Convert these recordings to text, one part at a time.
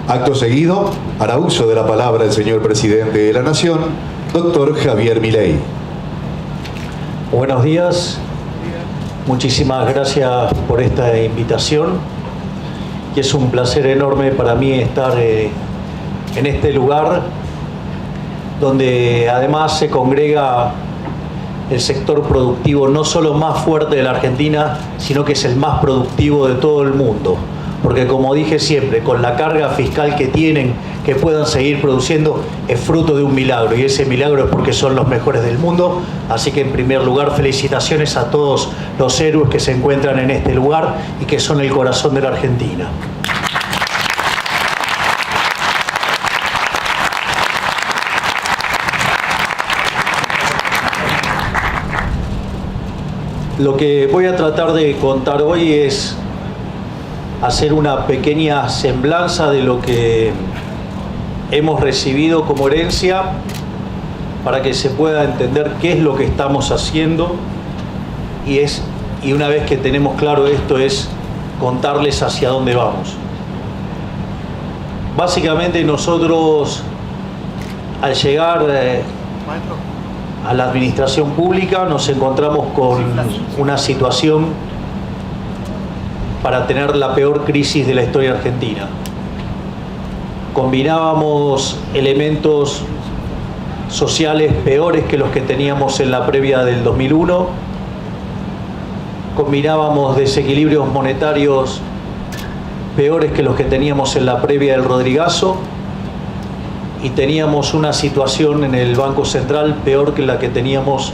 Acto seguido, hará uso de la palabra el señor presidente de la Nación, doctor Javier Milei. Buenos días. Muchísimas gracias por esta invitación. Y es un placer enorme para mí estar en este lugar donde además se congrega el sector productivo no solo más fuerte de la Argentina, sino que es el más productivo de todo el mundo. Porque como dije siempre, con la carga fiscal que tienen, que puedan seguir produciendo, es fruto de un milagro. Y ese milagro es porque son los mejores del mundo. Así que en primer lugar, felicitaciones a todos los héroes que se encuentran en este lugar y que son el corazón de la Argentina. Lo que voy a tratar de contar hoy es hacer una pequeña semblanza de lo que hemos recibido como herencia para que se pueda entender qué es lo que estamos haciendo y una vez que tenemos claro esto es contarles hacia dónde vamos. Básicamente nosotros al llegar a la administración pública nos encontramos con una situación para tener la peor crisis de la historia argentina. Combinábamos elementos sociales peores que los que teníamos en la previa del 2001, combinábamos desequilibrios monetarios peores que los que teníamos en la previa del Rodrigazo, y teníamos una situación en el Banco Central peor que la que teníamos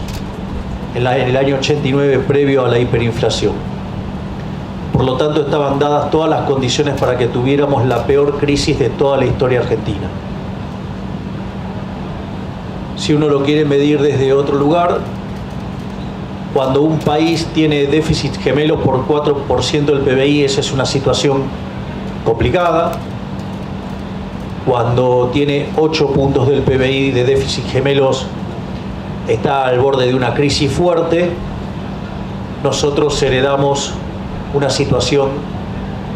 en el año 89 previo a la hiperinflación. Por lo tanto, estaban dadas todas las condiciones para que tuviéramos la peor crisis de toda la historia argentina. Si uno lo quiere medir desde otro lugar, cuando un país tiene déficit gemelos por 4% del PBI, esa es una situación complicada. Cuando tiene 8 puntos del PBI de déficit gemelos, está al borde de una crisis fuerte. Nosotros heredamos una situación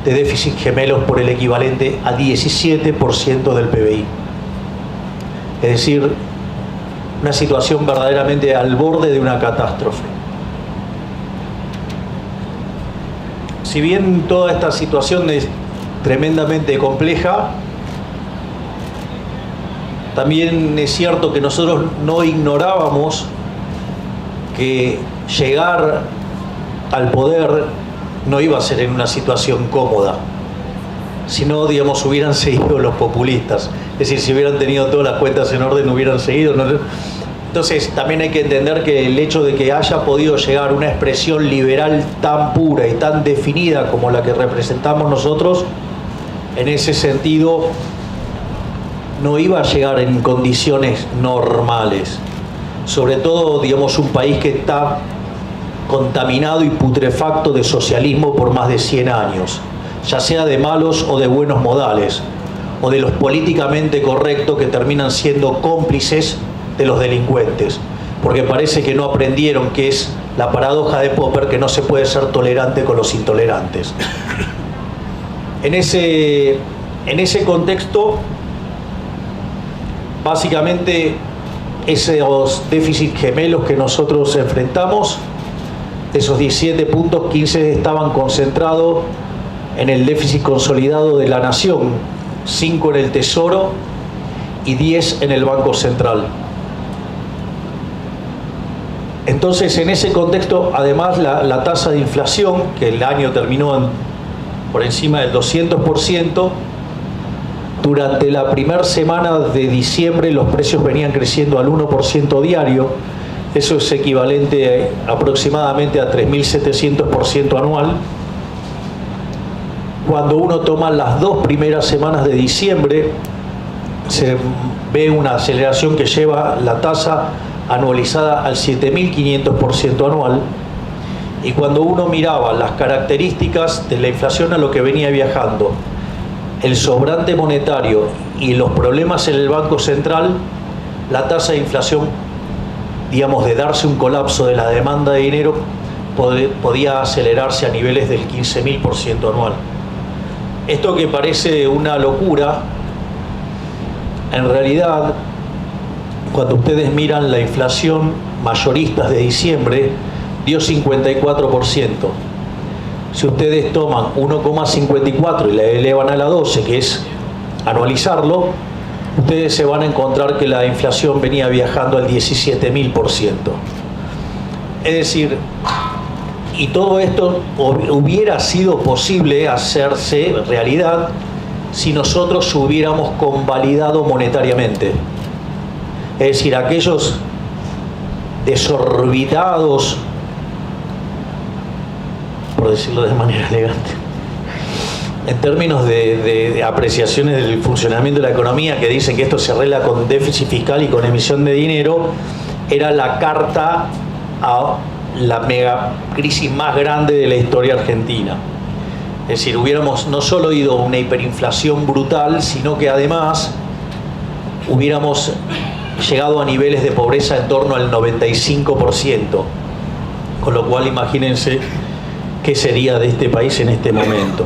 de déficit gemelos por el equivalente a 17% del PBI. Es decir, una situación verdaderamente al borde de una catástrofe. Si bien toda esta situación es tremendamente compleja, también es cierto que nosotros no ignorábamos que llegar al poder no iba a ser en una situación cómoda, sino, digamos, hubieran seguido los populistas. Es decir, si hubieran tenido todas las cuentas en orden, hubieran seguido. Entonces, también hay que entender que el hecho de que haya podido llegar una expresión liberal tan pura y tan definida como la que representamos nosotros, en ese sentido, no iba a llegar en condiciones normales. Sobre todo, digamos, un país que está contaminado y putrefacto de socialismo por más de 100 años, ya sea de malos o de buenos modales, o de los políticamente correctos que terminan siendo cómplices de los delincuentes, porque parece que no aprendieron que es la paradoja de Popper, que no se puede ser tolerante con los intolerantes. En ese contexto, básicamente, esos déficits gemelos que nosotros enfrentamos, de esos 17 puntos, 15 estaban concentrados en el déficit consolidado de la nación, 5 en el Tesoro y 10 en el Banco Central. Entonces, en ese contexto, además, la tasa de inflación, que el año terminó por encima del 200%, durante la primera semana de diciembre los precios venían creciendo al 1% diario. Eso es equivalente aproximadamente a 3.700% anual. Cuando uno toma las 2 primeras semanas de diciembre, se ve una aceleración que lleva la tasa anualizada al 7.500% anual. Y cuando uno miraba las características de la inflación a lo que venía viajando, el sobrante monetario y los problemas en el Banco Central, la tasa de inflación, digamos, de darse un colapso de la demanda de dinero, podía acelerarse a niveles del 15.000% anual. Esto que parece una locura, en realidad, cuando ustedes miran la inflación mayorista de diciembre, dio 54%. Si ustedes toman 1,54 y la elevan a la 12, que es anualizarlo, ustedes se van a encontrar que la inflación venía viajando al 17.000%. Es decir, y todo esto hubiera sido posible hacerse realidad si nosotros hubiéramos convalidado monetariamente. Es decir, aquellos desorbitados, por decirlo de manera elegante, en términos de apreciaciones del funcionamiento de la economía, que dicen que esto se arregla con déficit fiscal y con emisión de dinero, era la carta a la mega crisis más grande de la historia argentina. Es decir, hubiéramos no solo ido a una hiperinflación brutal, sino que además hubiéramos llegado a niveles de pobreza en torno al 95%, con lo cual imagínense qué sería de este país en este momento.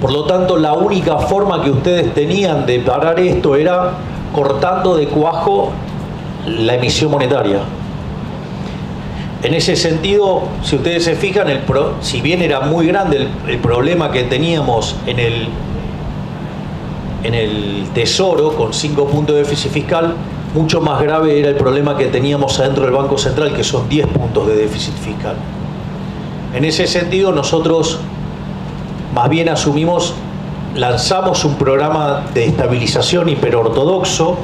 Por lo tanto, la única forma que ustedes tenían de parar esto era cortando de cuajo la emisión monetaria. En ese sentido, si ustedes se fijan, si bien era muy grande el problema que teníamos en el Tesoro, con 5 puntos de déficit fiscal, mucho más grave era el problema que teníamos adentro del Banco Central, que son 10 puntos de déficit fiscal. En ese sentido, nosotros más bien lanzamos un programa de estabilización hiperortodoxo,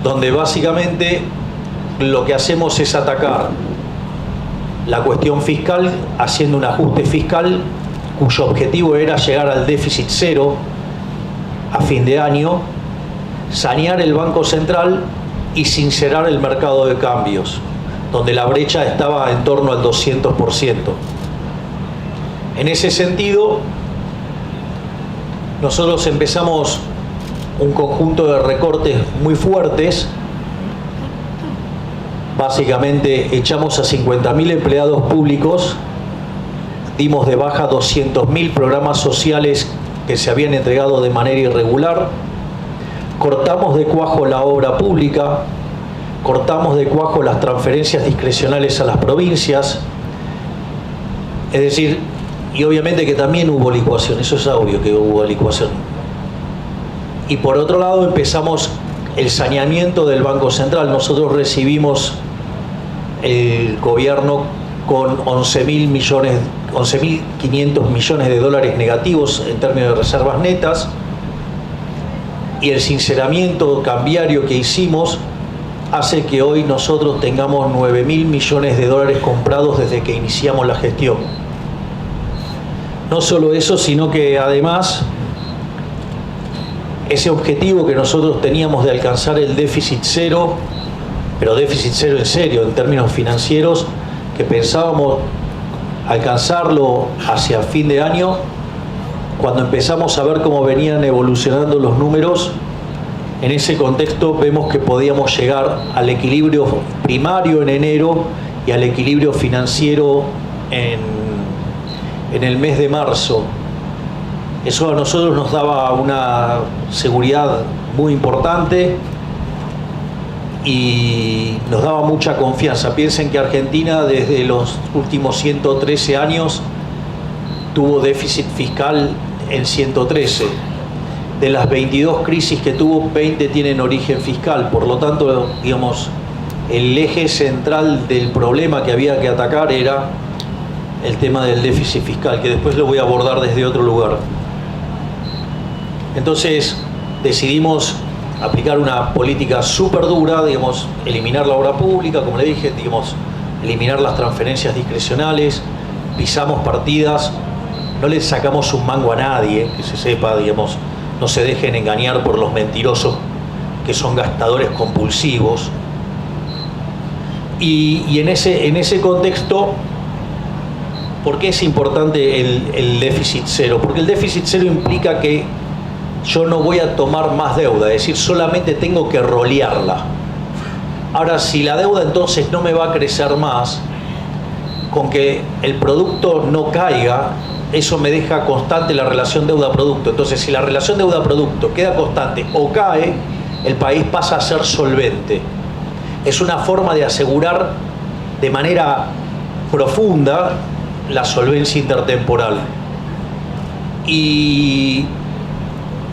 donde básicamente lo que hacemos es atacar la cuestión fiscal haciendo un ajuste fiscal cuyo objetivo era llegar al déficit cero a fin de año, sanear el Banco Central y sincerar el mercado de cambios, donde la brecha estaba en torno al 200%. En ese sentido, nosotros empezamos un conjunto de recortes muy fuertes. Básicamente echamos a 50.000 empleados públicos, dimos de baja 200.000 programas sociales que se habían entregado de manera irregular, cortamos de cuajo la obra pública, cortamos de cuajo las transferencias discrecionales a las provincias, es decir, y obviamente que también hubo licuación, eso es obvio que hubo licuación. Y por otro lado empezamos el saneamiento del Banco Central. Nosotros recibimos el gobierno con 11.500 millones de dólares negativos en términos de reservas netas, y el sinceramiento cambiario que hicimos hace que hoy nosotros tengamos 9.000 millones de dólares comprados desde que iniciamos la gestión. No solo eso, sino que además ese objetivo que nosotros teníamos de alcanzar el déficit cero, pero déficit cero en serio, en términos financieros, que pensábamos alcanzarlo hacia fin de año, cuando empezamos a ver cómo venían evolucionando los números, en ese contexto vemos que podíamos llegar al equilibrio primario en enero y al equilibrio financiero en el mes de marzo. Eso a nosotros nos daba una seguridad muy importante y nos daba mucha confianza. Piensen que Argentina desde los últimos 113 años tuvo déficit fiscal en 113. De las 22 crisis que tuvo, 20 tienen origen fiscal. Por lo tanto, digamos, el eje central del problema que había que atacar era el tema del déficit fiscal, que después lo voy a abordar desde otro lugar. Entonces decidimos aplicar una política súper dura, digamos, eliminar la obra pública, como le dije, digamos, eliminar las transferencias discrecionales, pisamos partidas, no le sacamos un mango a nadie, que se sepa, digamos, no se dejen engañar por los mentirosos que son gastadores compulsivos. Y en ese contexto, ¿por qué es importante el déficit cero? Porque el déficit cero implica que yo no voy a tomar más deuda, es decir, solamente tengo que rolearla. Ahora, si la deuda entonces no me va a crecer más, con que el producto no caiga, eso me deja constante la relación deuda-producto. Entonces, si la relación deuda-producto queda constante o cae, el país pasa a ser solvente. Es una forma de asegurar de manera profunda la solvencia intertemporal. Y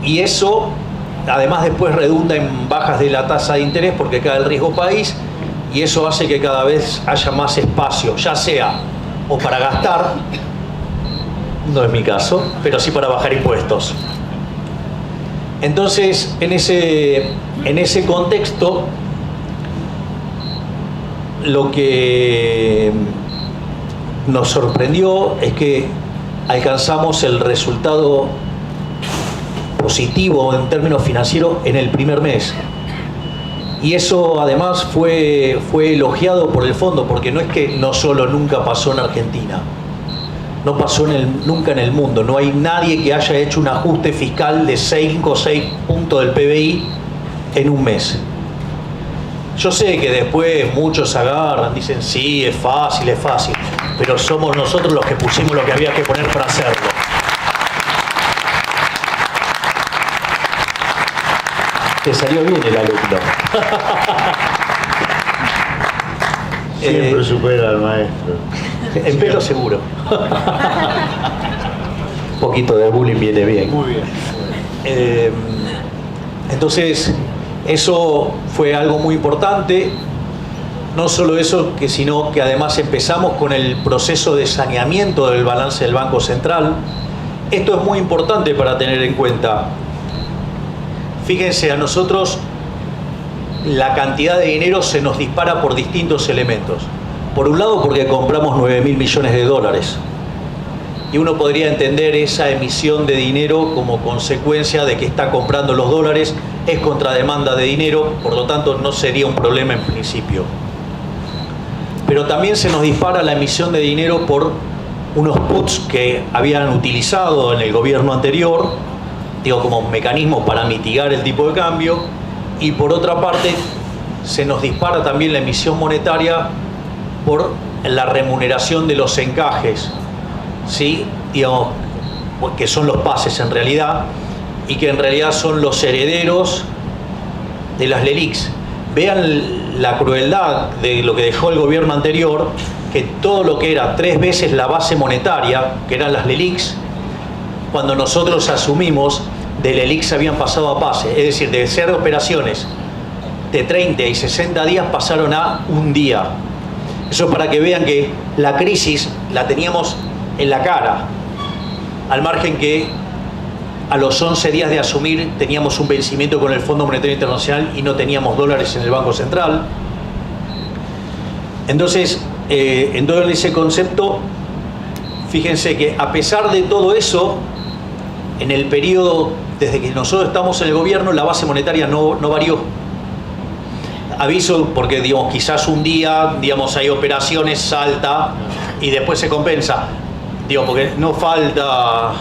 eso, además, después redunda en bajas de la tasa de interés porque cae el riesgo país, y eso hace que cada vez haya más espacio, ya sea o para gastar, no es mi caso, pero sí para bajar impuestos. Entonces, en ese contexto, lo que nos sorprendió es que alcanzamos el resultado positivo en términos financieros en el primer mes. Y eso además fue elogiado por el fondo, porque no es que no solo nunca pasó en Argentina, no pasó nunca en el mundo. No hay nadie que haya hecho un ajuste fiscal de 5 o 6 puntos del PBI en un mes. Yo sé que después muchos agarran, dicen sí, es fácil, pero somos nosotros los que pusimos lo que había que poner para hacerlo. Te salió bien el alumno. Siempre supera al maestro. En pelo seguro. Un poquito de bullying viene bien. Muy bien. Entonces, eso fue algo muy importante. No solo eso, sino que además empezamos con el proceso de saneamiento del balance del Banco Central. Esto es muy importante para tener en cuenta. Fíjense, a nosotros la cantidad de dinero se nos dispara por distintos elementos. Por un lado, porque compramos 9.000 millones de dólares. Y uno podría entender esa emisión de dinero como consecuencia de que está comprando los dólares, es contrademanda de dinero, por lo tanto no sería un problema en principio. Pero también se nos dispara la emisión de dinero por unos puts que habían utilizado en el gobierno anterior, digo, como mecanismo para mitigar el tipo de cambio, y por otra parte se nos dispara también la emisión monetaria por la remuneración de los encajes, ¿sí? Digamos, que son los pases en realidad, y que en realidad son los herederos de las LELIQs. Vean la crueldad de lo que dejó el gobierno anterior, que todo lo que era 3 veces la base monetaria, que eran las LELIQs, cuando nosotros asumimos, de LELIQs habían pasado a pase, es decir, de ser operaciones de 30 y 60 días pasaron a un día. Eso para que vean que la crisis la teníamos en la cara, al margen que a los 11 días de asumir teníamos un vencimiento con el Fondo Monetario Internacional y no teníamos dólares en el Banco Central. Entonces, en todo ese concepto, fíjense que a pesar de todo eso, en el periodo desde que nosotros estamos en el gobierno, la base monetaria no varió. Aviso porque, digamos, quizás un día, digamos, hay operaciones, salta y después se compensa. Digo, porque no falta,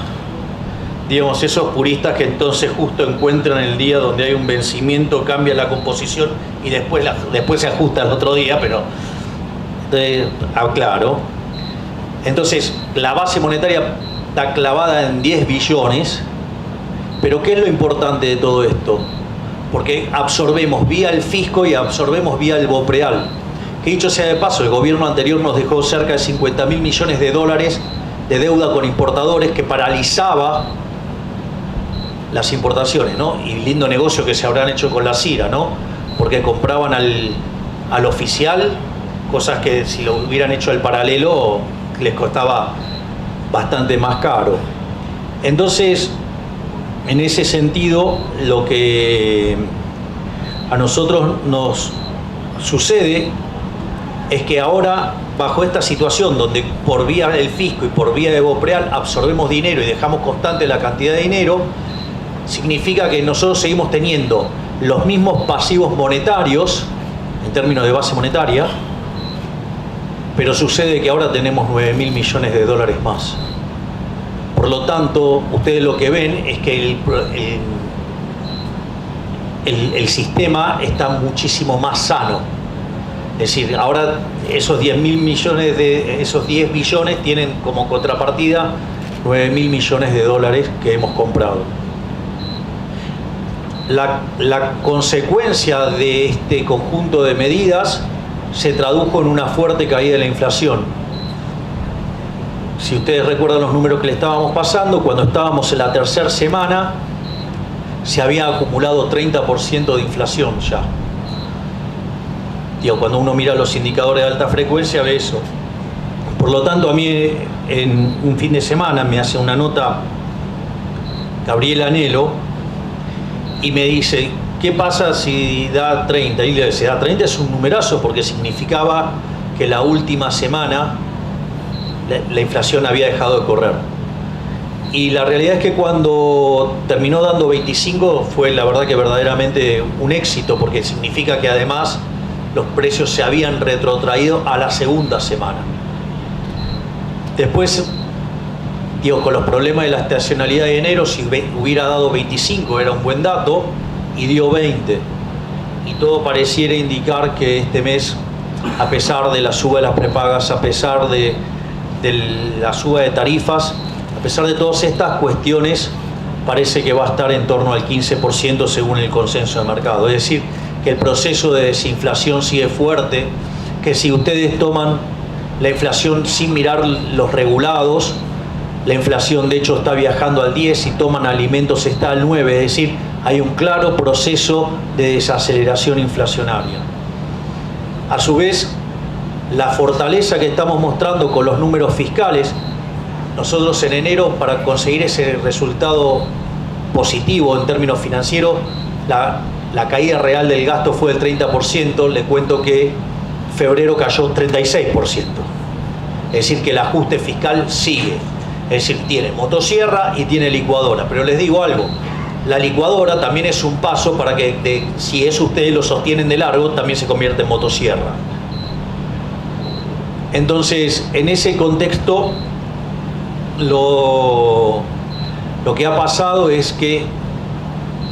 digamos, esos puristas que entonces justo encuentran el día donde hay un vencimiento, cambia la composición y después se ajusta el otro día, pero claro. Entonces, la base monetaria está clavada en 10 billones, pero ¿qué es lo importante de todo esto? Porque absorbemos vía el fisco y absorbemos vía el BOPREAL. Que dicho sea de paso, el gobierno anterior nos dejó cerca de 50.000 millones de dólares de deuda con importadores que paralizaba las importaciones, ¿no? Y lindo negocio que se habrán hecho con la CIRA, ¿no? Porque compraban al oficial cosas que si lo hubieran hecho al paralelo les costaba bastante más caro. Entonces, en ese sentido, lo que a nosotros nos sucede es que ahora, bajo esta situación donde por vía del fisco y por vía de BOPREAL absorbemos dinero y dejamos constante la cantidad de dinero, significa que nosotros seguimos teniendo los mismos pasivos monetarios en términos de base monetaria, pero sucede que ahora tenemos 9.000 millones de dólares más. Por lo tanto, ustedes lo que ven es que el sistema está muchísimo más sano. Es decir, ahora esos 10.000 millones esos 10 billones tienen como contrapartida 9.000 millones de dólares que hemos comprado. La consecuencia de este conjunto de medidas se tradujo en una fuerte caída de la inflación. Si ustedes recuerdan los números que le estábamos pasando, cuando estábamos en la tercera semana se había acumulado 30% de inflación ya. Digo, cuando uno mira los indicadores de alta frecuencia ve eso. Por lo tanto, a mí en un fin de semana me hace una nota Gabriel Anelo y me dice, ¿qué pasa si da 30? Y le dice, da 30 es un numerazo porque significaba que la última semana la inflación había dejado de correr. Y la realidad es que cuando terminó dando 25 fue la verdad que verdaderamente un éxito, porque significa que además los precios se habían retrotraído a la segunda semana. Después, digo, con los problemas de la estacionalidad de enero, si hubiera dado 25 era un buen dato, y dio 20. Y todo pareciera indicar que este mes, a pesar de la suba de las prepagas, a pesar de la suba de tarifas, a pesar de todas estas cuestiones, parece que va a estar en torno al 15% según el consenso de mercado. Es decir, que el proceso de desinflación sigue fuerte, que si ustedes toman la inflación sin mirar los regulados, la inflación de hecho está viajando al 10, si toman alimentos está al 9, es decir, hay un claro proceso de desaceleración inflacionaria. A su vez, la fortaleza que estamos mostrando con los números fiscales, nosotros en enero, para conseguir ese resultado positivo en términos financieros, la caída real del gasto fue del 30%, le cuento que febrero cayó 36%. Es decir, que el ajuste fiscal sigue. Es decir, tiene motosierra y tiene licuadora. Pero les digo algo, la licuadora también es un paso para que, si eso ustedes lo sostienen de largo, también se convierte en motosierra. Entonces, en ese contexto, lo que ha pasado es que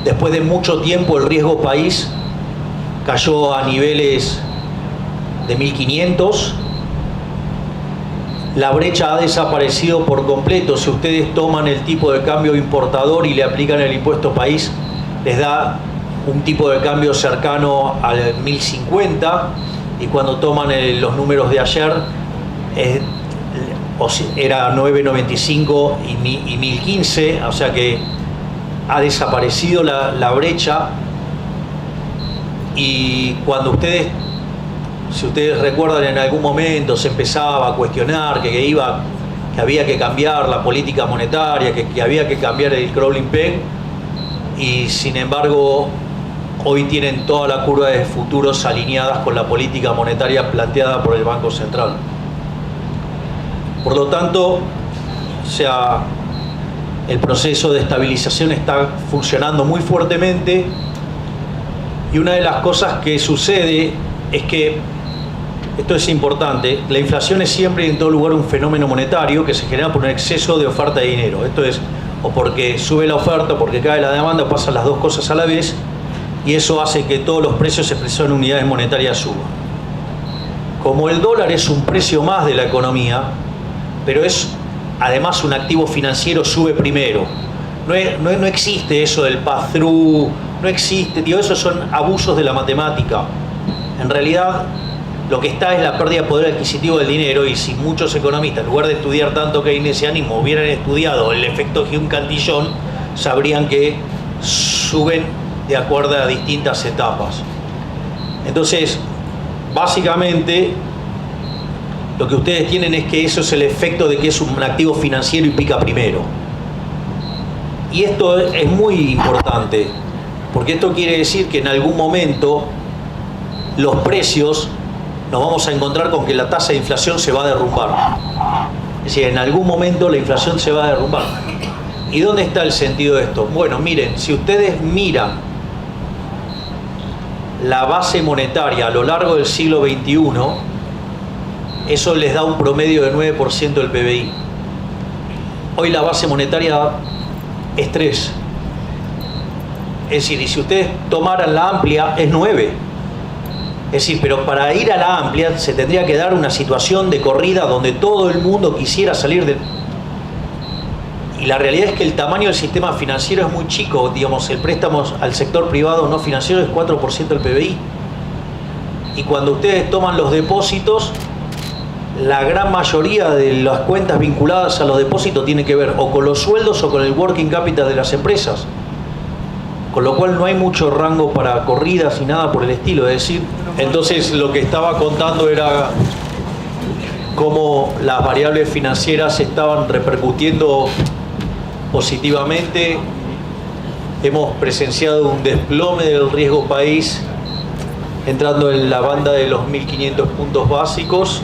después de mucho tiempo el riesgo país cayó a niveles de 1500. La brecha ha desaparecido por completo. Si ustedes toman el tipo de cambio importador y le aplican el impuesto país, les da un tipo de cambio cercano al 1050, y cuando toman los números de ayer era 9.95 y 1015, o sea que ha desaparecido la brecha. Y cuando si ustedes recuerdan, en algún momento se empezaba a cuestionar que había que cambiar la política monetaria, que había que cambiar el crawling peg, y sin embargo hoy tienen toda la curva de futuros alineadas con la política monetaria planteada por el Banco Central. Por lo tanto, el proceso de estabilización está funcionando muy fuertemente, y una de las cosas que sucede es que, esto es importante, la inflación es siempre y en todo lugar un fenómeno monetario que se genera por un exceso de oferta de dinero. Esto es, o porque sube la oferta, o porque cae la demanda, pasan las dos cosas a la vez, y eso hace que todos los precios expresados en unidades monetarias suban. Como el dólar es un precio más de la economía, pero es además un activo financiero, sube primero. No existe eso del pass-through, no existe, esos son abusos de la matemática. En realidad, lo que está es la pérdida de poder adquisitivo del dinero, y si muchos economistas, en lugar de estudiar tanto keynesianismo, hubieran estudiado el efecto Hume-Cantillon, sabrían que suben de acuerdo a distintas etapas. Entonces, básicamente, lo que ustedes tienen es que eso es el efecto de que es un activo financiero y pica primero. Y esto es muy importante, porque esto quiere decir que en algún momento los precios nos vamos a encontrar con que la tasa de inflación se va a derrumbar. Es decir, en algún momento la inflación se va a derrumbar. ¿Y dónde está el sentido de esto? Bueno, miren, si ustedes miran la base monetaria a lo largo del siglo XXI, eso les da un promedio de 9% del PBI. Hoy la base monetaria es 3. Es decir, y si ustedes tomaran la amplia, es 9. Es decir, pero para ir a la amplia se tendría que dar una situación de corrida donde todo el mundo quisiera salir de... Y la realidad es que el tamaño del sistema financiero es muy chico. Digamos, el préstamo al sector privado no financiero es 4% del PBI. Y cuando ustedes toman los depósitos, la gran mayoría de las cuentas vinculadas a los depósitos tienen que ver o con los sueldos o con el working capital de las empresas. Con lo cual no hay mucho rango para corridas y nada por el estilo. Es decir, entonces lo que estaba contando era cómo las variables financieras estaban repercutiendo positivamente. Hemos presenciado un desplome del riesgo país entrando en la banda de los 1.500 puntos básicos.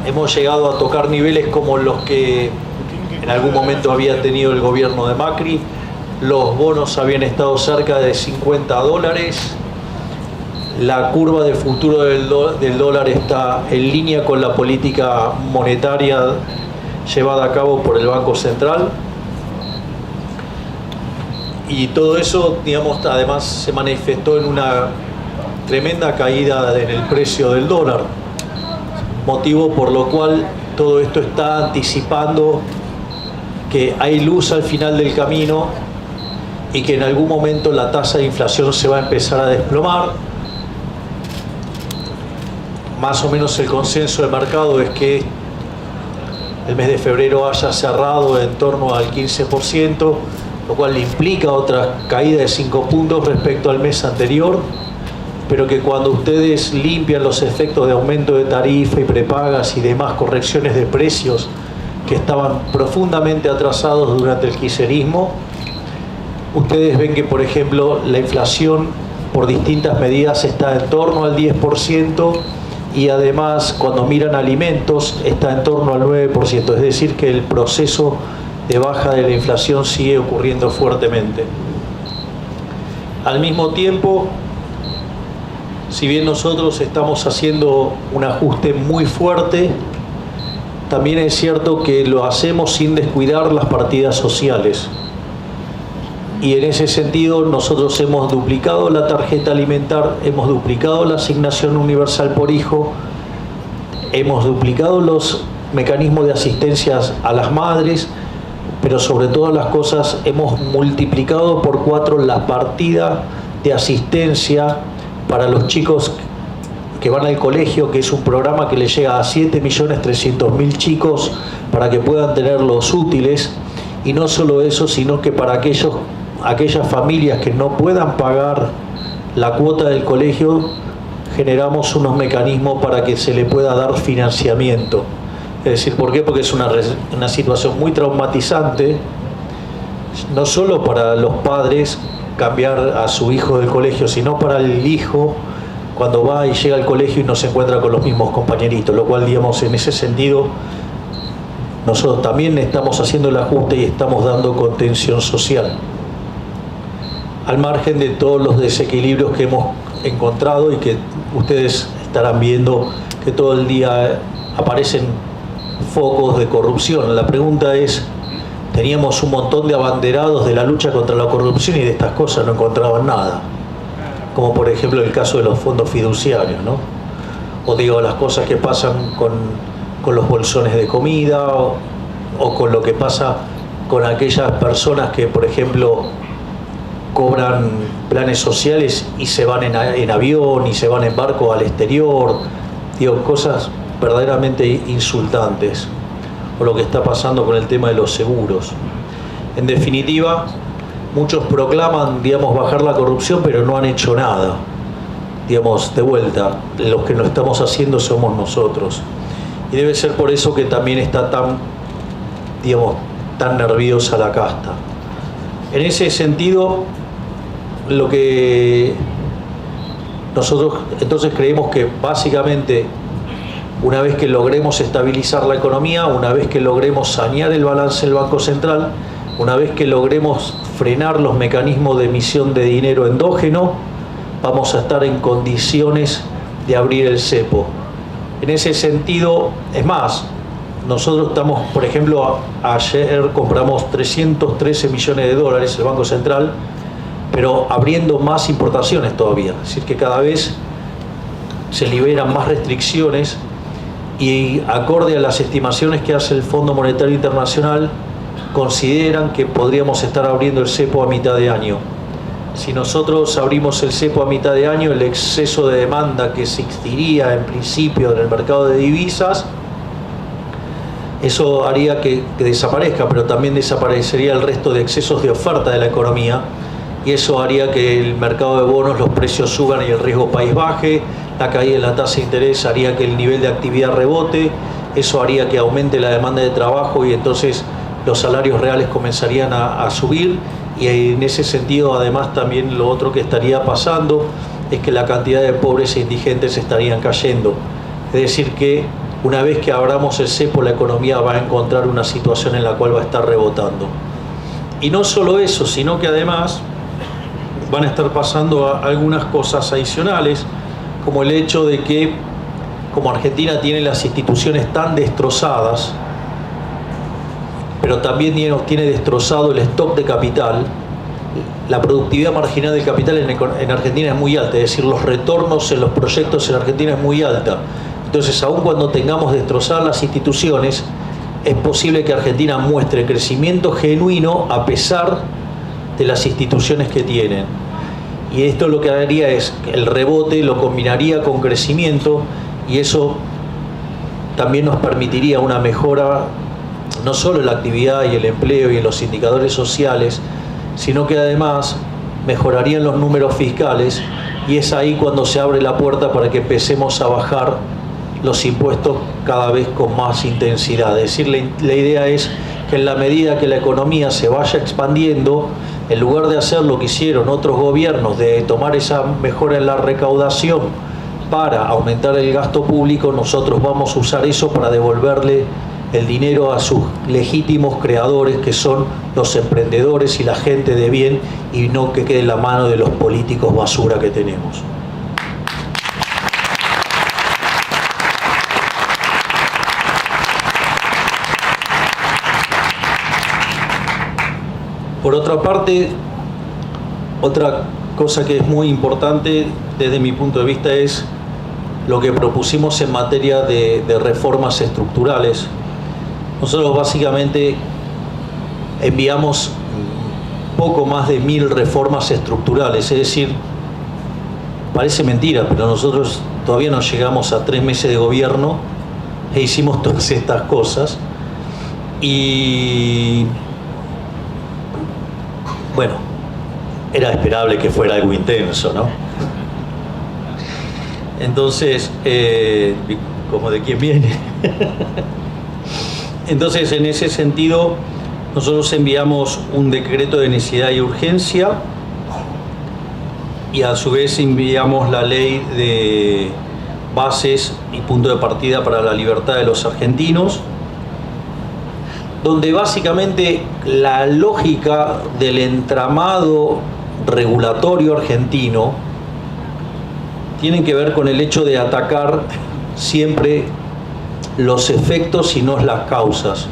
Hemos llegado a tocar niveles como los que en algún momento había tenido el gobierno de Macri. Los bonos habían estado cerca de $50. La curva de futuro del dólar está en línea con la política monetaria llevada a cabo por el Banco Central. Y todo eso, digamos, además se manifestó en una tremenda caída en el precio del dólar, motivo por lo cual todo esto está anticipando que hay luz al final del camino y que en algún momento la tasa de inflación se va a empezar a desplomar. Más o menos el consenso de mercado es que el mes de febrero haya cerrado en torno al 15%, lo cual implica otra caída de 5 puntos respecto al mes anterior, pero que cuando ustedes limpian los efectos de aumento de tarifa y prepagas y demás correcciones de precios que estaban profundamente atrasados durante el kirchnerismo, ustedes ven que, por ejemplo, la inflación por distintas medidas está en torno al 10% y además cuando miran alimentos está en torno al 9%, es decir que el proceso de baja de la inflación sigue ocurriendo fuertemente. Al mismo tiempo, si bien nosotros estamos haciendo un ajuste muy fuerte, también es cierto que lo hacemos sin descuidar las partidas sociales. Y en ese sentido nosotros hemos duplicado la tarjeta alimentar, hemos duplicado la asignación universal por hijo, hemos duplicado los mecanismos de asistencia a las madres, pero sobre todas las cosas hemos multiplicado por 4 la partida de asistencia para los chicos que van al colegio, que es un programa que le llega a 7.300.000 chicos para que puedan tener los útiles. Y no solo eso, sino que para aquellas familias que no puedan pagar la cuota del colegio, generamos unos mecanismos para que se le pueda dar financiamiento. Es decir, ¿por qué? Porque es una situación muy traumatizante, no solo para los padres cambiar a su hijo del colegio, sino para el hijo cuando va y llega al colegio y no se encuentra con los mismos compañeritos, lo cual, digamos, en ese sentido, nosotros también estamos haciendo el ajuste y estamos dando contención social. Al margen de todos los desequilibrios que hemos encontrado y que ustedes estarán viendo que todo el día aparecen focos de corrupción. La pregunta es, teníamos un montón de abanderados de la lucha contra la corrupción y de estas cosas no encontraban nada. Como por ejemplo el caso de los fondos fiduciarios, ¿no? O digo, las cosas que pasan con los bolsones de comida o con lo que pasa con aquellas personas que, por ejemplo, cobran planes sociales y se van en avión y se van en barco al exterior. Digo, cosas verdaderamente insultantes. O lo que está pasando con el tema de los seguros. En definitiva, muchos proclaman, digamos, bajar la corrupción, pero no han hecho nada. Digamos, de vuelta, los que lo estamos haciendo somos nosotros. Y debe ser por eso que también está tan, digamos, tan nerviosa la casta. En ese sentido, lo que nosotros entonces creemos que básicamente una vez que logremos estabilizar la economía, una vez que logremos sanear el balance del Banco Central, una vez que logremos frenar los mecanismos de emisión de dinero endógeno, vamos a estar en condiciones de abrir el cepo. En ese sentido, es más, nosotros estamos, por ejemplo, ayer compramos 313 millones de dólares el Banco Central, pero abriendo más importaciones todavía. Es decir, que cada vez se liberan más restricciones y acorde a las estimaciones que hace el Fondo Monetario Internacional, consideran que podríamos estar abriendo el cepo a mitad de año. Si nosotros abrimos el cepo a mitad de año, el exceso de demanda que existiría en principio en el mercado de divisas, eso haría que desaparezca, pero también desaparecería el resto de excesos de oferta de la economía, y eso haría que el mercado de bonos, los precios suban y el riesgo país baje. La caída en la tasa de interés haría que el nivel de actividad rebote, eso haría que aumente la demanda de trabajo y entonces los salarios reales comenzarían a subir, y en ese sentido además también lo otro que estaría pasando es que la cantidad de pobres e indigentes estarían cayendo. Es decir que una vez que abramos el cepo, la economía va a encontrar una situación en la cual va a estar rebotando. Y no solo eso, sino que además van a estar pasando algunas cosas adicionales, como el hecho de que, como Argentina tiene las instituciones tan destrozadas, pero también tiene destrozado el stock de capital, la productividad marginal del capital en Argentina es muy alta, es decir, los retornos en los proyectos en Argentina es muy alta. Entonces, aun cuando tengamos destrozadas las instituciones, es posible que Argentina muestre crecimiento genuino a pesar de las instituciones que tienen. Y esto lo que haría es que el rebote lo combinaría con crecimiento, y eso también nos permitiría una mejora no solo en la actividad y el empleo y en los indicadores sociales, sino que además mejorarían los números fiscales, y es ahí cuando se abre la puerta para que empecemos a bajar los impuestos cada vez con más intensidad. Es decir, la idea es que en la medida que la economía se vaya expandiendo, en lugar de hacer lo que hicieron otros gobiernos, de tomar esa mejora en la recaudación para aumentar el gasto público, nosotros vamos a usar eso para devolverle el dinero a sus legítimos creadores, que son los emprendedores y la gente de bien, y no que quede en la mano de los políticos basura que tenemos. Por otra parte, otra cosa que es muy importante desde mi punto de vista es lo que propusimos en materia de reformas estructurales. Nosotros básicamente enviamos poco más de 1000 reformas estructurales, es decir, parece mentira, pero nosotros todavía no llegamos a 3 meses de gobierno e hicimos todas estas cosas. Y bueno, era esperable que fuera algo intenso, ¿no? Entonces, como de quién viene. Entonces, en ese sentido, nosotros enviamos un decreto de necesidad y urgencia, y a su vez enviamos la ley de bases y punto de partida para la libertad de los argentinos, donde básicamente la lógica del entramado regulatorio argentino tiene que ver con el hecho de atacar siempre los efectos y no las causas.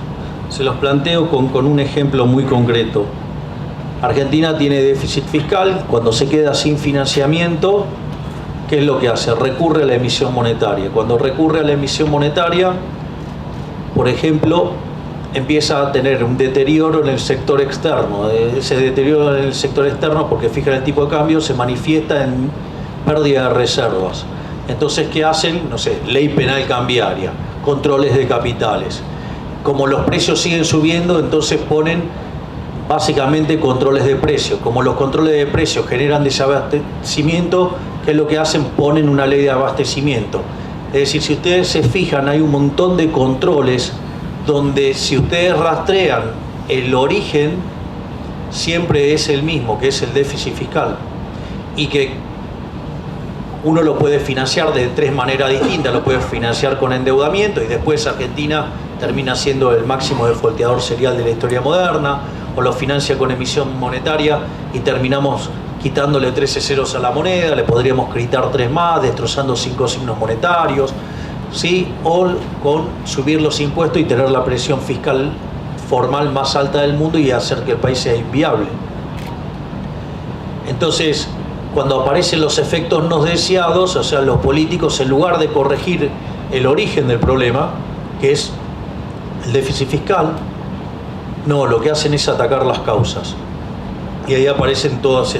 Se los planteo con un ejemplo muy concreto. Argentina tiene déficit fiscal. Cuando se queda sin financiamiento, ¿qué es lo que hace? Recurre a la emisión monetaria. Cuando recurre a la emisión monetaria, por ejemplo, empieza a tener un deterioro en el sector externo. Ese deterioro en el sector externo, porque fijan el tipo de cambio, se manifiesta en pérdida de reservas. Entonces, ¿qué hacen? No sé, ley penal cambiaria, controles de capitales. Como los precios siguen subiendo, entonces ponen básicamente controles de precios. Como los controles de precios generan desabastecimiento, ¿qué es lo que hacen? Ponen una ley de abastecimiento. Es decir, si ustedes se fijan, hay un montón de controles donde, si ustedes rastrean el origen, siempre es el mismo, que es el déficit fiscal, y que uno lo puede financiar de 3 maneras distintas. Lo puede financiar con endeudamiento, y después Argentina termina siendo el máximo defaulteador serial de la historia moderna, o lo financia con emisión monetaria y terminamos quitándole 13 ceros a la moneda, le podríamos quitar 3 más, destrozando 5 signos monetarios, ¿sí? O con subir los impuestos y tener la presión fiscal formal más alta del mundo y hacer que el país sea inviable. Entonces, cuando aparecen los efectos no deseados, o sea, los políticos, en lugar de corregir el origen del problema, que es el déficit fiscal, No, lo que hacen es atacar las causas. Y ahí aparecen todos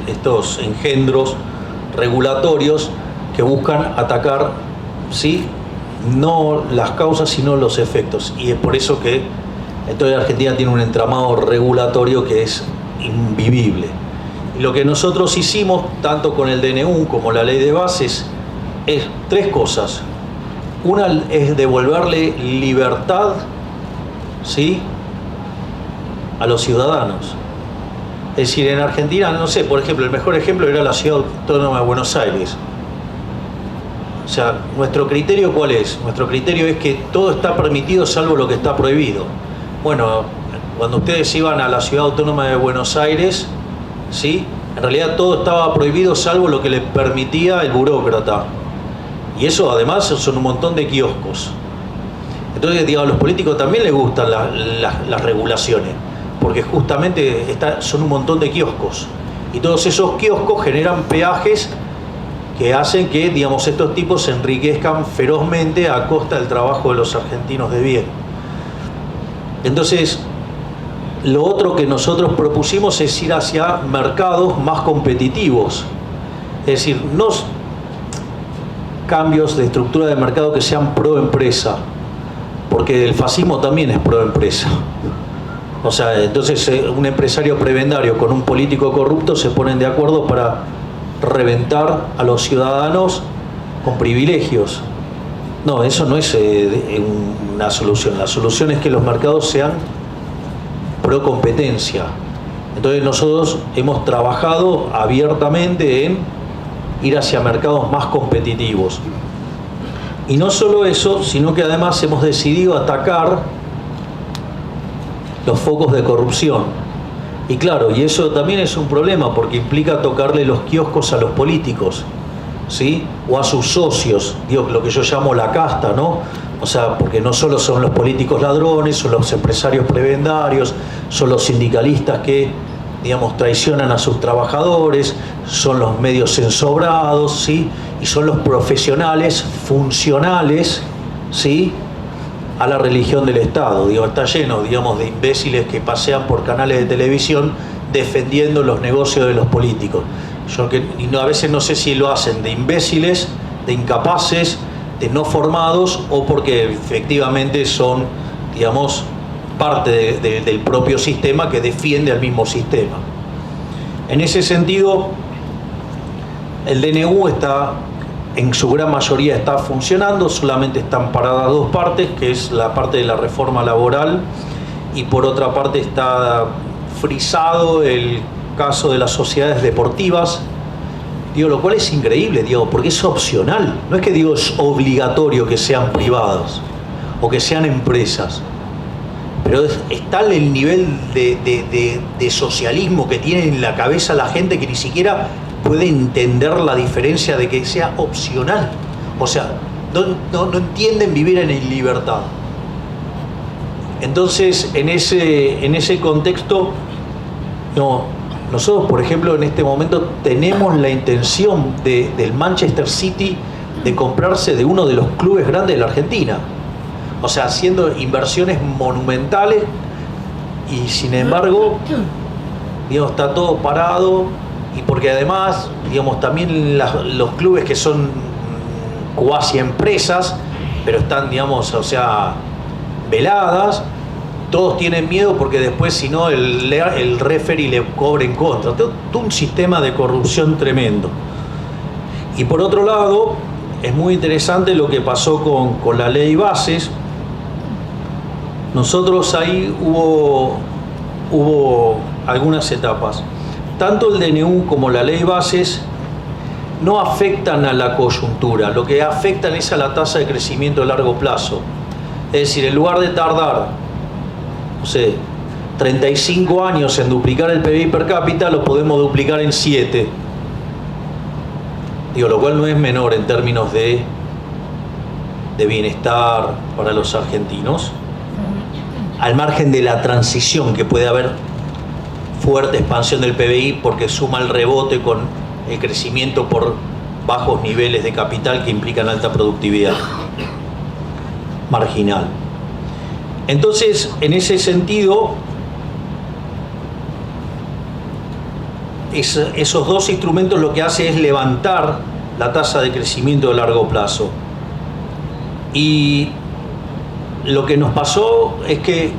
estos engendros regulatorios que buscan atacar, ¿sí?, no las causas, sino los efectos. Y es por eso que entonces Argentina tiene un entramado regulatorio que es invivible. Y lo que nosotros hicimos, tanto con el DNU como la ley de bases, es tres cosas. Una es devolverle libertad, ¿sí?, a los ciudadanos. Es decir, en Argentina, no sé, por ejemplo, el mejor ejemplo era la Ciudad Autónoma de Buenos Aires. O sea, ¿nuestro criterio cuál es? Nuestro criterio es que todo está permitido salvo lo que está prohibido. Bueno, cuando ustedes iban a la Ciudad Autónoma de Buenos Aires, ¿sí?, en realidad todo estaba prohibido salvo lo que le permitía el burócrata. Y eso además son un montón de kioscos. Entonces, digamos, a los políticos también les gustan las regulaciones, porque justamente son un montón de kioscos. Y todos esos kioscos generan peajes que hacen que, digamos, estos tipos se enriquezcan ferozmente a costa del trabajo de los argentinos de bien. Entonces, lo otro que nosotros propusimos es ir hacia mercados más competitivos. Es decir, no cambios de estructura de mercado que sean pro empresa, porque el fascismo también es pro empresa. O sea, entonces un empresario prebendario con un político corrupto se ponen de acuerdo para reventar a los ciudadanos con privilegios. No, eso no es una solución. La solución es que los mercados sean pro competencia. Entonces nosotros hemos trabajado abiertamente en ir hacia mercados más competitivos. Y no solo eso, sino que además hemos decidido atacar los focos de corrupción. Y claro, y eso también es un problema porque implica tocarle los kioscos a los políticos, ¿sí?, o a sus socios, digo, lo que yo llamo la casta, ¿no? O sea, porque no solo son los políticos ladrones, son los empresarios prebendarios, son los sindicalistas que, digamos, traicionan a sus trabajadores, son los medios ensobrados, ¿sí?, y son los profesionales funcionales, ¿sí?, a la religión del Estado. Digo, está lleno, digamos, de imbéciles que pasean por canales de televisión defendiendo los negocios de los políticos. Y a veces no sé si lo hacen de imbéciles, de incapaces, de no formados, o porque efectivamente son, digamos, parte del propio sistema que defiende al mismo sistema. En ese sentido, el DNU está, en su gran mayoría está funcionando, solamente están paradas dos partes, que es la parte de la reforma laboral, y por otra parte está frisado el caso de las sociedades deportivas, digo, lo cual es increíble, digo, porque es opcional, no es que digo es obligatorio que sean privados o que sean empresas, pero es tal el nivel de socialismo que tiene en la cabeza la gente que ni siquiera puede entender la diferencia de que sea opcional. O sea, no entienden vivir en libertad. Entonces, en ese contexto, nosotros, por ejemplo, en este momento tenemos la intención del Manchester City de comprarse de uno de los clubes grandes de la Argentina. O sea, haciendo inversiones monumentales y sin embargo, digamos, está todo parado. Y porque además, digamos, también los clubes que son cuasi empresas, pero están, digamos, o sea, veladas, todos tienen miedo porque después, si no, el referee le cobra en contra. Todo un sistema de corrupción tremendo. Y por otro lado, es muy interesante lo que pasó con la ley bases. Nosotros ahí hubo algunas etapas. Tanto el DNU como la ley bases no afectan a la coyuntura, lo que afectan es a la tasa de crecimiento a largo plazo. Es decir, en lugar de tardar, no sé, 35 años en duplicar el PBI per cápita, lo podemos duplicar en 7. Digo, lo cual no es menor en términos de bienestar para los argentinos, al margen de la transición que puede haber fuerte expansión del PBI porque suma el rebote con el crecimiento por bajos niveles de capital que implican alta productividad marginal. Entonces, en ese sentido, esos dos instrumentos lo que hace es levantar la tasa de crecimiento de largo plazo. Y lo que nos pasó es que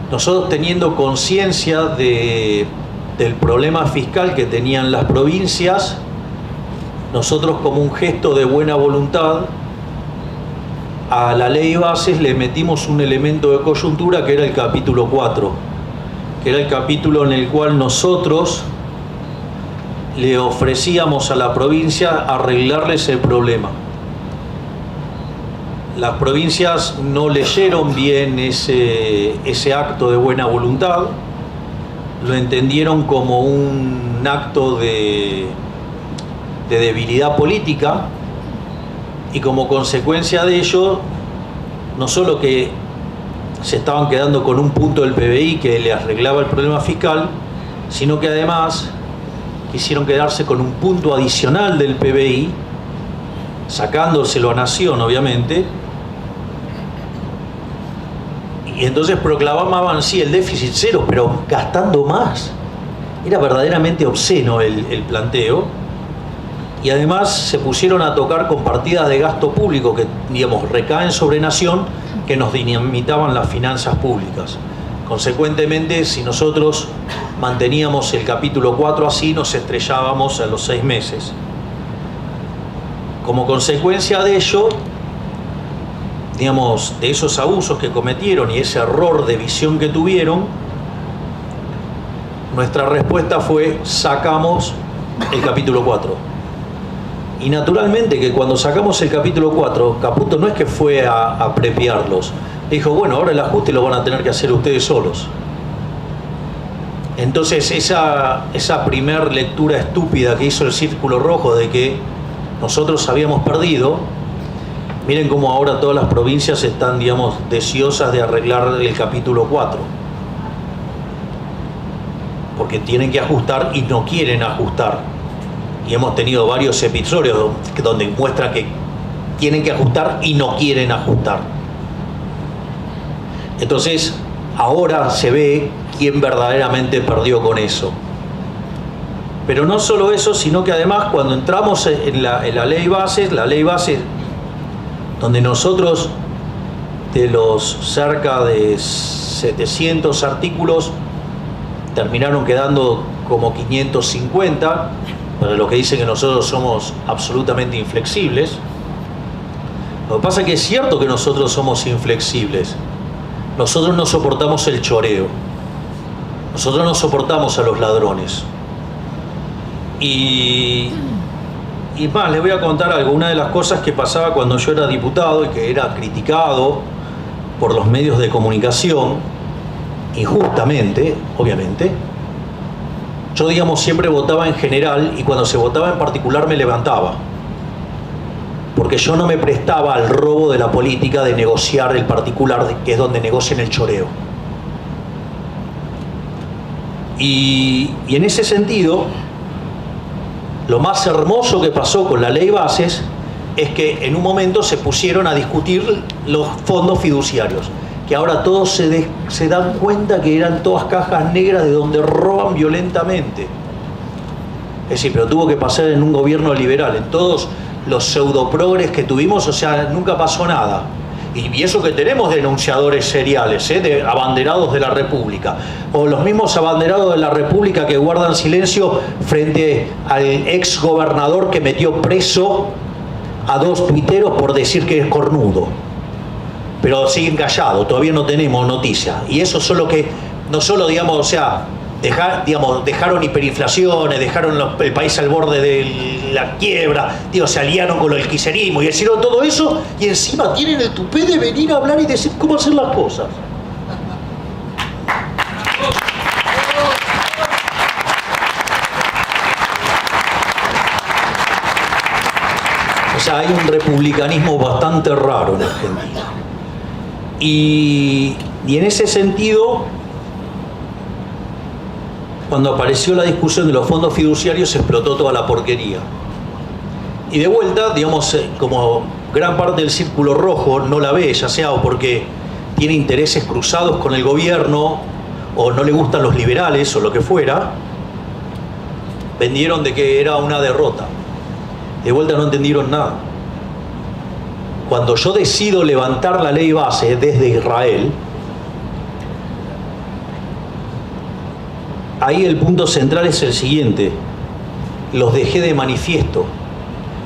nosotros, teniendo conciencia del problema fiscal que tenían las provincias, nosotros, como un gesto de buena voluntad, a la ley bases le metimos un elemento de coyuntura que era el capítulo 4, que era el capítulo en el cual nosotros le ofrecíamos a la provincia arreglarles el problema. Las provincias no leyeron bien ese acto de buena voluntad, lo entendieron como un acto de debilidad política, y como consecuencia de ello, no solo que se estaban quedando con un punto del PBI que le arreglaba el problema fiscal, sino que además quisieron quedarse con un punto adicional del PBI, sacándoselo a Nación, obviamente, y entonces proclamaban, sí, el déficit cero, pero gastando más. Era verdaderamente obsceno el planteo. Y además se pusieron a tocar con partidas de gasto público que, digamos, recaen sobre Nación, que nos dinamitaban las finanzas públicas. Consecuentemente, si nosotros manteníamos el capítulo 4 así, nos estrellábamos a los 6 meses. Como consecuencia de ello, digamos, de esos abusos que cometieron y ese error de visión que tuvieron, nuestra respuesta fue: sacamos el capítulo 4. Y naturalmente que cuando sacamos el capítulo 4, Caputo no es que fue a prepiarlos. Dijo, bueno, ahora el ajuste lo van a tener que hacer ustedes solos. Entonces esa primer lectura estúpida que hizo el Círculo Rojo de que nosotros habíamos perdido, miren cómo ahora todas las provincias están, digamos, deseosas de arreglar el capítulo 4. Porque tienen que ajustar y no quieren ajustar. Y hemos tenido varios episodios donde muestra que tienen que ajustar y no quieren ajustar. Entonces, ahora se ve quién verdaderamente perdió con eso. Pero no solo eso, sino que además cuando entramos en la ley bases, donde nosotros, de los cerca de 700 artículos, terminaron quedando como 550, para los que dicen que nosotros somos absolutamente inflexibles. Lo que pasa es que es cierto que nosotros somos inflexibles. Nosotros no soportamos el choreo. Nosotros no soportamos a los ladrones. Y más, les voy a contar algo. Una de las cosas que pasaba cuando yo era diputado y que era criticado por los medios de comunicación, injustamente, obviamente, yo, digamos, siempre votaba en general y cuando se votaba en particular me levantaba. Porque yo no me prestaba al robo de la política de negociar el particular, que es donde negocian el choreo. Y en ese sentido, lo más hermoso que pasó con la ley bases es que en un momento se pusieron a discutir los fondos fiduciarios, que ahora todos se dan cuenta que eran todas cajas negras de donde roban violentamente. Es decir, pero tuvo que pasar en un gobierno liberal, en todos los pseudoprogres que tuvimos, o sea, nunca pasó nada. Y eso que tenemos denunciadores seriales, de abanderados de la República, o los mismos abanderados de la República que guardan silencio frente al ex gobernador que metió preso a 2 tuiteros por decir que es cornudo. Pero siguen callados, todavía no tenemos noticias. Y eso solo que, no solo, digamos, o sea, dejaron hiperinflaciones, dejaron el país al borde de la quiebra, se aliaron con el kirchnerismo y hicieron todo eso, y encima tienen el tupé de venir a hablar y decir cómo hacer las cosas. O sea, hay un republicanismo bastante raro en Argentina. Y en ese sentido, cuando apareció la discusión de los fondos fiduciarios, explotó toda la porquería. Y de vuelta, digamos, como gran parte del Círculo Rojo no la ve, ya sea o porque tiene intereses cruzados con el gobierno o no le gustan los liberales o lo que fuera, vendieron de que era una derrota. De vuelta no entendieron nada. Cuando yo decido levantar la ley base desde Israel, ahí el punto central es el siguiente: los dejé de manifiesto.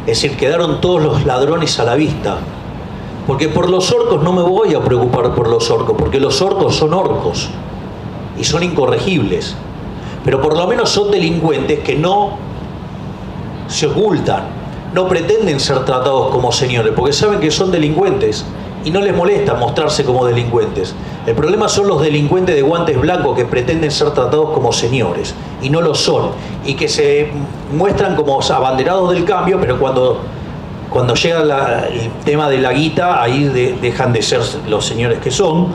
Es decir, quedaron todos los ladrones a la vista. Porque por los orcos no me voy a preocupar por los orcos, porque los orcos son orcos y son incorregibles. Pero por lo menos son delincuentes que no se ocultan, no pretenden ser tratados como señores, porque saben que son delincuentes y no les molesta mostrarse como delincuentes. El problema son los delincuentes de guantes blancos que pretenden ser tratados como señores y no lo son, y que se muestran como abanderados del cambio, pero cuando llega el tema de la guita, ahí dejan de ser los señores que son.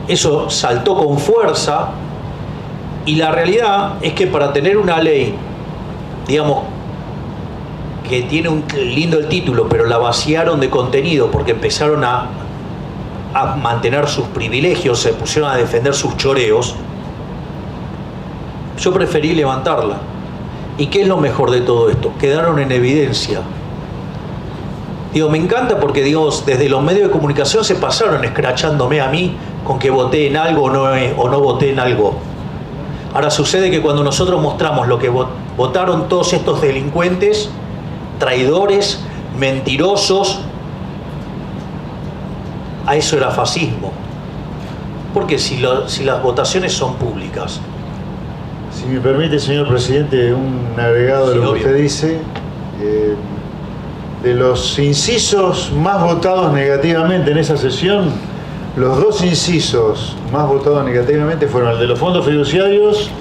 Eso saltó con fuerza, y la realidad es que para tener una ley, digamos, que tiene un lindo el título, pero la vaciaron de contenido porque empezaron a mantener sus privilegios, se pusieron a defender sus choreos, yo preferí levantarla. ¿Y qué es lo mejor de todo esto? Quedaron en evidencia. Digo, me encanta porque, digo, desde los medios de comunicación se pasaron escrachándome a mí con que voté en algo o no voté en algo. Ahora sucede que cuando nosotros mostramos lo que votaron todos estos delincuentes, traidores, mentirosos, a eso era fascismo. Porque si las votaciones son públicas. Si me permite, señor presidente, un agregado de Sí, lo que obvio. usted dice. De los incisos más votados negativamente en esa sesión, los dos incisos más votados negativamente fueron el de los fondos fiduciarios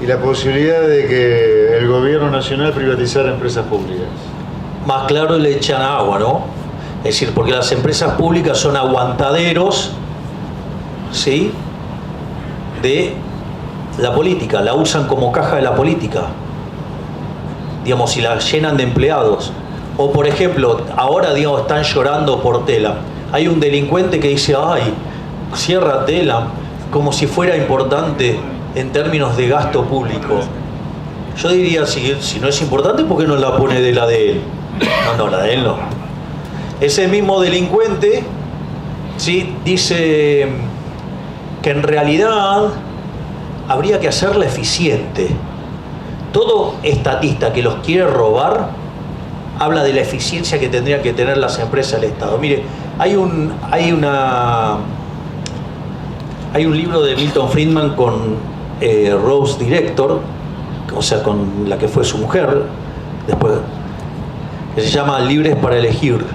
y la posibilidad de que el gobierno nacional privatizara empresas públicas. Más claro le echan agua, ¿no? Es decir, porque las empresas públicas son aguantaderos, ¿sí?, de la política, la usan como caja de la política, digamos, y la llenan de empleados. O por ejemplo, ahora, digamos, están llorando por Telam. Hay un delincuente que dice, ay, cierra Telam, como si fuera importante en términos de gasto público. Yo diría, si no es importante, ¿por qué no la pone de la de él? No, la de él no. Ese mismo delincuente, ¿sí?, dice que en realidad habría que hacerla eficiente. Todo estatista que los quiere robar habla de la eficiencia que tendrían que tener las empresas del Estado. Mire, hay un libro de Milton Friedman con Rose Director, o sea, con la que fue su mujer, después, que se llama Libres para elegir.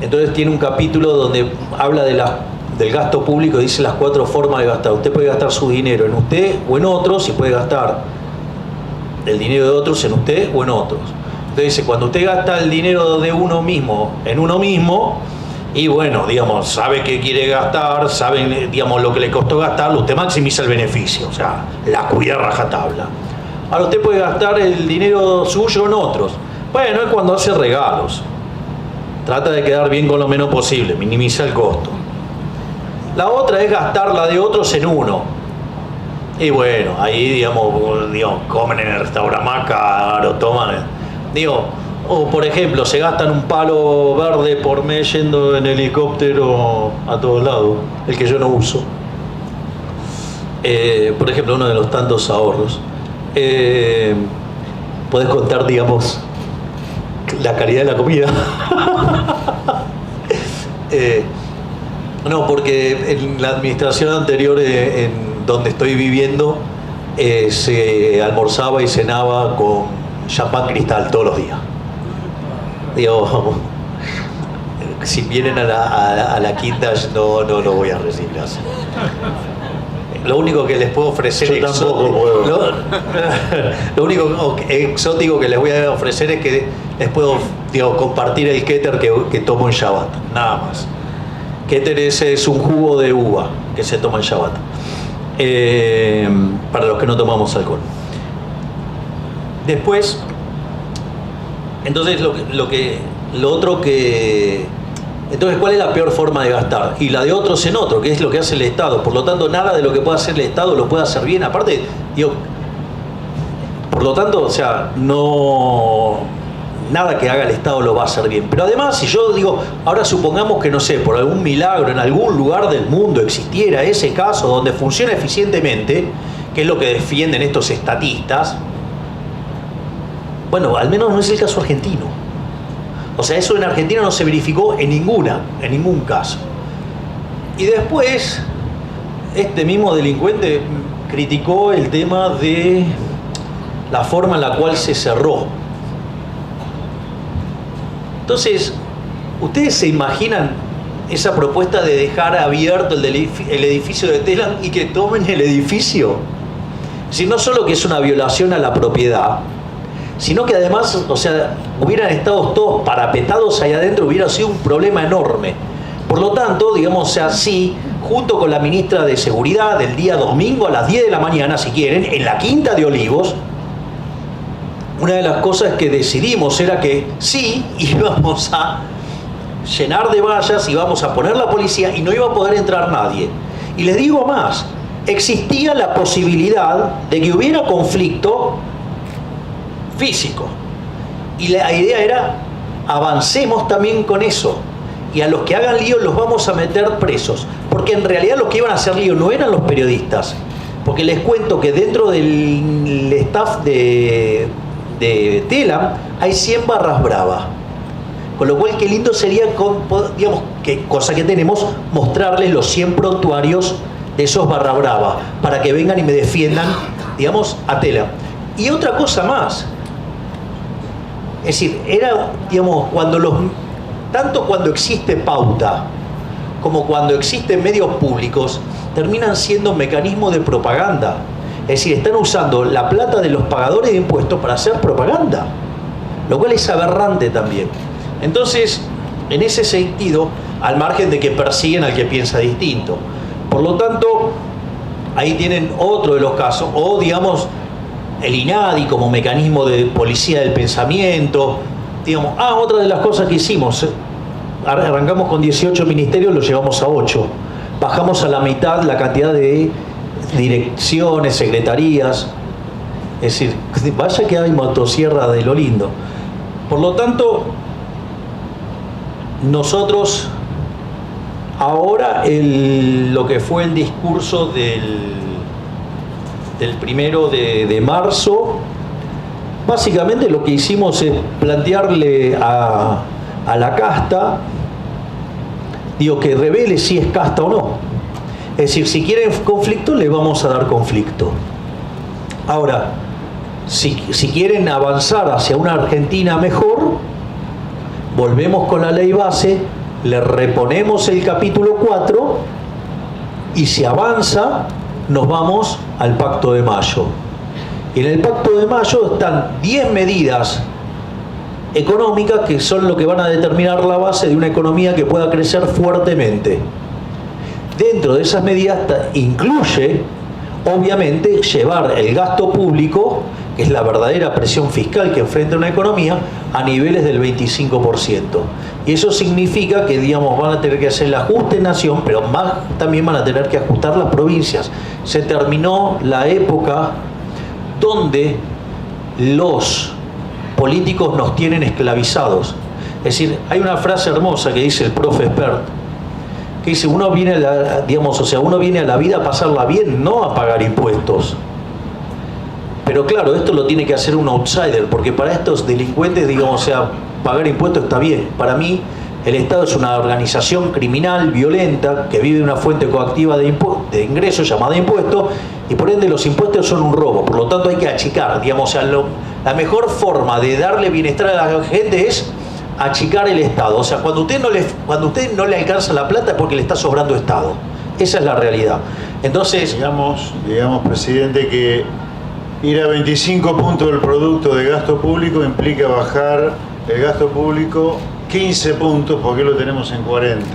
Entonces tiene un capítulo donde habla del gasto público y dice las 4 formas de gastar. Usted puede gastar su dinero en usted o en otros, y puede gastar el dinero de otros en usted o en otros. Entonces dice, cuando usted gasta el dinero de uno mismo en uno mismo, y bueno, digamos, sabe qué quiere gastar, sabe, digamos, lo que le costó gastarlo, usted maximiza el beneficio, o sea, la cuida rajatabla. Ahora usted puede gastar el dinero suyo en otros. Bueno, es cuando hace regalos. Trata de quedar bien con lo menos posible, minimiza el costo. La otra es gastar la de otros en uno. Y bueno, ahí, digamos, comen en el restaurante más caro, toman. Digo, o por ejemplo, se gastan un palo verde por mes yendo en helicóptero a todos lados, el que yo no uso. Por ejemplo, uno de los tantos ahorros. Podés contar, digamos, la calidad de la comida. No, porque en la administración anterior, en donde estoy viviendo, se almorzaba y cenaba con champán Cristal todos los días. Digo, si vienen a la quinta, no lo voy a recibir así. Lo único que les puedo ofrecer lo único exótico que les voy a ofrecer es que les puedo, compartir el kéter que tomo en Shabbat, nada más. Kéter es un jugo de uva que se toma en Shabbat, para los que no tomamos alcohol. Después, entonces lo otro que Entonces, ¿cuál es la peor forma de gastar? Y la de otros en otro, que es lo que hace el Estado. Por lo tanto, nada de lo que pueda hacer el Estado lo puede hacer bien. Aparte, digo, por lo tanto, o sea, no, nada que haga el Estado lo va a hacer bien. Pero además, si yo digo, ahora supongamos que, no sé, por algún milagro en algún lugar del mundo existiera ese caso donde funciona eficientemente, que es lo que defienden estos estatistas, bueno, al menos no es el caso argentino. O sea, eso en Argentina no se verificó en ningún caso. Y después, este mismo delincuente criticó el tema de la forma en la cual se cerró. Entonces, ¿ustedes se imaginan esa propuesta de dejar abierto el edificio de Telam y que tomen el edificio? Es decir, no solo que es una violación a la propiedad, sino que además, o sea, hubieran estado todos parapetados ahí adentro, hubiera sido un problema enorme. Por lo tanto, digamos, o sea, sí, junto con la ministra de Seguridad, el día domingo a las 10 de la mañana, si quieren, en la Quinta de Olivos, una de las cosas que decidimos era que sí, íbamos a llenar de vallas, íbamos a poner la policía y no iba a poder entrar nadie. Y les digo más, existía la posibilidad de que hubiera conflicto físico. Y la idea era, avancemos también con eso. Y a los que hagan lío los vamos a meter presos. Porque en realidad los que iban a hacer lío no eran los periodistas. Porque les cuento que dentro del staff de Telam hay 100 barras bravas. Con lo cual, qué lindo sería, digamos, que cosa que tenemos, mostrarles los 100 prontuarios de esos barra bravas, para que vengan y me defiendan, digamos, a Telam. Y otra cosa más. Es decir, era, digamos, tanto cuando existe pauta como cuando existen medios públicos, terminan siendo mecanismos de propaganda. Es decir, están usando la plata de los pagadores de impuestos para hacer propaganda, lo cual es aberrante también. Entonces, en ese sentido, al margen de que persiguen al que piensa distinto. Por lo tanto, ahí tienen otro de los casos, o digamos, el INADI como mecanismo de policía del pensamiento. Digamos, otra de las cosas que hicimos, arrancamos con 18 ministerios, lo llevamos a 8. Bajamos a la mitad la cantidad de direcciones, secretarías. Es decir, vaya que hay motosierra de lo lindo. Por lo tanto, nosotros ahora lo que fue el discurso del 1 de marzo, básicamente lo que hicimos es plantearle a la casta, digo, que revele si es casta o no. Es decir, si quieren conflicto, le vamos a dar conflicto. Ahora, si quieren avanzar hacia una Argentina mejor, volvemos con la ley base, le reponemos el capítulo 4 y si avanza, nos vamos al Pacto de Mayo. Y en el Pacto de Mayo están 10 medidas económicas que son lo que van a determinar la base de una economía que pueda crecer fuertemente. Dentro de esas medidas incluye, obviamente, llevar el gasto público, que es la verdadera presión fiscal que enfrenta una economía, a niveles del 25%. Y eso significa que, digamos, van a tener que hacer el ajuste en nación, pero más también van a tener que ajustar las provincias. Se terminó la época donde los políticos nos tienen esclavizados. Es decir, hay una frase hermosa que dice el profe Espert, que dice, uno viene a la vida a pasarla bien, no a pagar impuestos. Pero claro, esto lo tiene que hacer un outsider, porque para estos delincuentes, digamos, o sea, pagar impuestos está bien. Para mí, el Estado es una organización criminal, violenta, que vive una fuente coactiva de ingresos llamada impuesto, y por ende los impuestos son un robo. Por lo tanto, hay que achicar, digamos, o sea, la mejor forma de darle bienestar a la gente es achicar el Estado. O sea, cuando usted no le alcanza la plata es porque le está sobrando Estado. Esa es la realidad. Entonces, digamos, presidente, que ir a 25 puntos del producto de gasto público implica bajar el gasto público 15 puntos, porque lo tenemos en 40.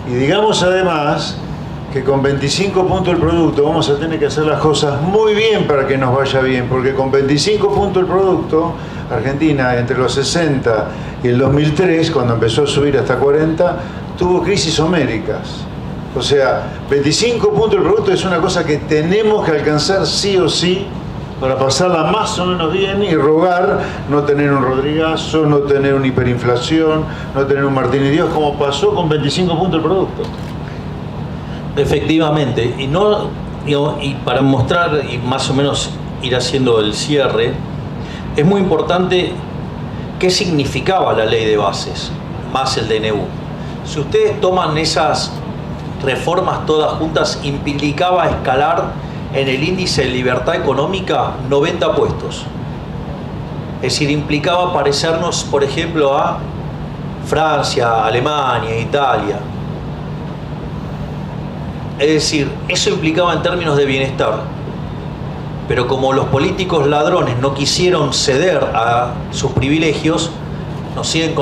Y digamos además que con 25 puntos del producto vamos a tener que hacer las cosas muy bien para que nos vaya bien, porque con 25 puntos del producto, Argentina entre los 60 y el 2003, cuando empezó a subir hasta 40, tuvo crisis homéricas. O sea, 25 puntos del producto es una cosa que tenemos que alcanzar sí o sí para pasarla más o menos bien y rogar no tener un Rodrigazo, no tener una hiperinflación, no tener un Martín y Dios, como pasó con 25 puntos el producto. Efectivamente, y no, digamos, y para mostrar y más o menos ir haciendo el cierre, es muy importante qué significaba la ley de bases, más el DNU. Si ustedes toman esas reformas todas juntas, implicaba escalar en el índice de libertad económica 90 puestos. Es decir, implicaba parecernos, por ejemplo, a Francia, Alemania, Italia. Es decir, eso implicaba en términos de bienestar. Pero como los políticos ladrones no quisieron ceder a sus privilegios, nos siguen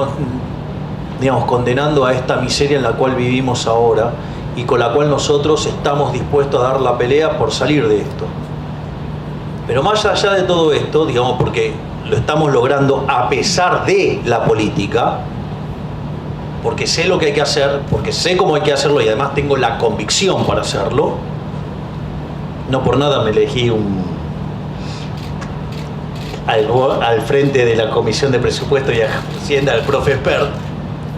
condenando a esta miseria en la cual vivimos ahora y con la cual nosotros estamos dispuestos a dar la pelea por salir de esto. Pero más allá de todo esto, digamos, porque lo estamos logrando a pesar de la política, porque sé lo que hay que hacer, porque sé cómo hay que hacerlo y además tengo la convicción para hacerlo. No por nada me elegí al frente de la Comisión de Presupuesto y Hacienda del profe Espert,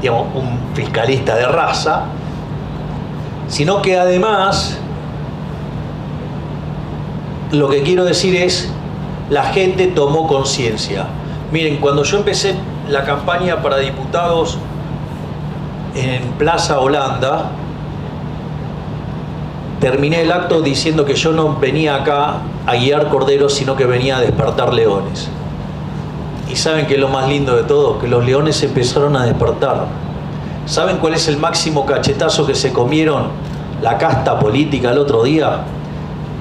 digamos, un fiscalista de raza, sino que además lo que quiero decir es la gente tomó conciencia. Miren, cuando yo empecé la campaña para diputados en Plaza Holanda, terminé el acto diciendo que yo no venía acá a guiar corderos, sino que venía a despertar leones. Y ¿saben qué es lo más lindo de todo? Que los leones empezaron a despertar. ¿Saben cuál es el máximo cachetazo que se comieron la casta política el otro día?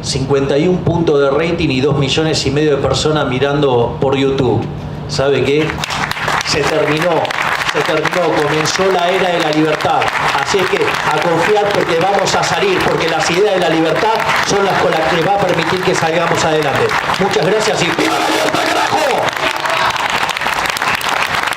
51 puntos de rating y 2,5 millones de personas mirando por YouTube. ¿Sabe qué? Se terminó, comenzó la era de la libertad. Así es que a confiar porque vamos a salir, porque las ideas de la libertad son las con las que va a permitir que salgamos adelante. Muchas gracias y ¡viva la libertad!